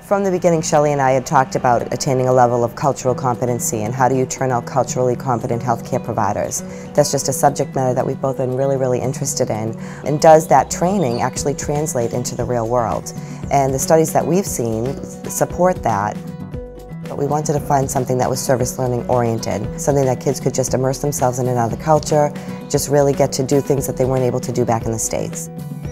From the beginning, Shelley and I had talked about attaining a level of cultural competency and how do you turn out culturally competent healthcare providers. That's just a subject matter that we've both been really interested in. And does that training actually translate into the real world? And the studies that we've seen support that. But we wanted to find something that was service learning oriented, something that kids could just immerse themselves in another culture, just really get to do things that they weren't able to do back in the States.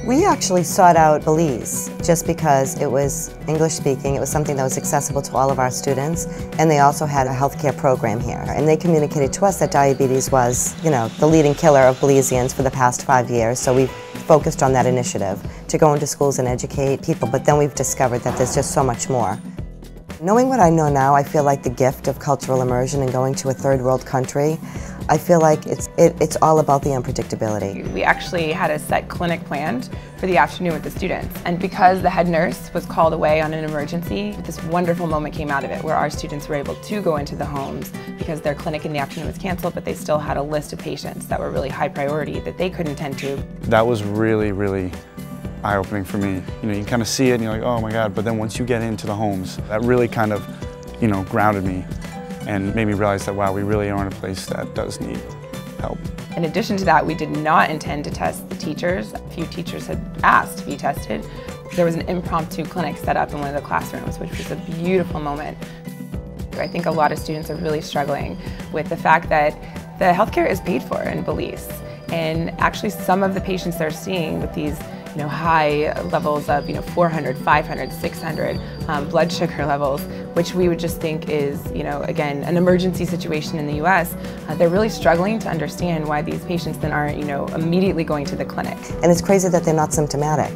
We actually sought out Belize just because it was English speaking, it was something that was accessible to all of our students, and they also had a healthcare program here. And they communicated to us that diabetes was, the leading killer of Belizeans for the past 5 years, so we focused on that initiative to go into schools and educate people, but then we've discovered that there's just so much more. Knowing what I know now, I feel like the gift of cultural immersion and going to a third world country, I feel like it's all about the unpredictability. We actually had a set clinic planned for the afternoon with the students, and because the head nurse was called away on an emergency, this wonderful moment came out of it where our students were able to go into the homes because their clinic in the afternoon was canceled, but they still had a list of patients that were really high priority that they couldn't tend to. That was really eye-opening for me. You kind of see it and you're like, oh my God, but then once you get into the homes, that really kind of, grounded me and made me realize that, wow, we really are in a place that does need help. In addition to that, we did not intend to test the teachers. A few teachers had asked to be tested. There was an impromptu clinic set up in one of the classrooms, which was a beautiful moment. I think a lot of students are really struggling with the fact that the healthcare is paid for in Belize. And actually some of the patients they're seeing with these high levels of 400, 500, 600 blood sugar levels, which we would just think is, again, an emergency situation in the US, they're really struggling to understand why these patients then aren't, immediately going to the clinic. And it's crazy that they're not symptomatic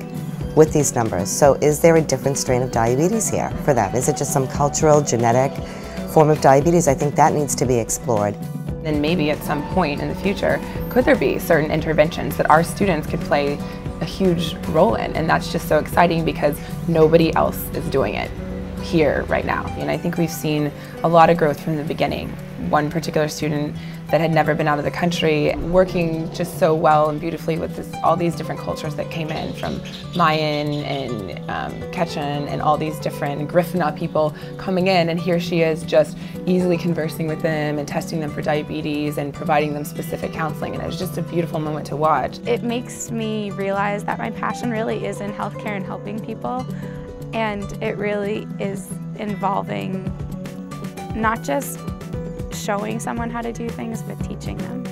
with these numbers. So is there a different strain of diabetes here for them? Is it just some cultural, genetic form of diabetes? I think that needs to be explored. And maybe at some point in the future, could there be certain interventions that our students could play a huge role in? And that's just so exciting because nobody else is doing it here right now. And I think we've seen a lot of growth from the beginning. One particular student that had never been out of the country, working just so well and beautifully with all these different cultures that came in, from Mayan and Quechan and all these different Griffin people coming in, and here she is just easily conversing with them and testing them for diabetes and providing them specific counseling, and it was just a beautiful moment to watch. It makes me realize that my passion really is in healthcare and helping people, and it really is involving not just showing someone how to do things, but teaching them.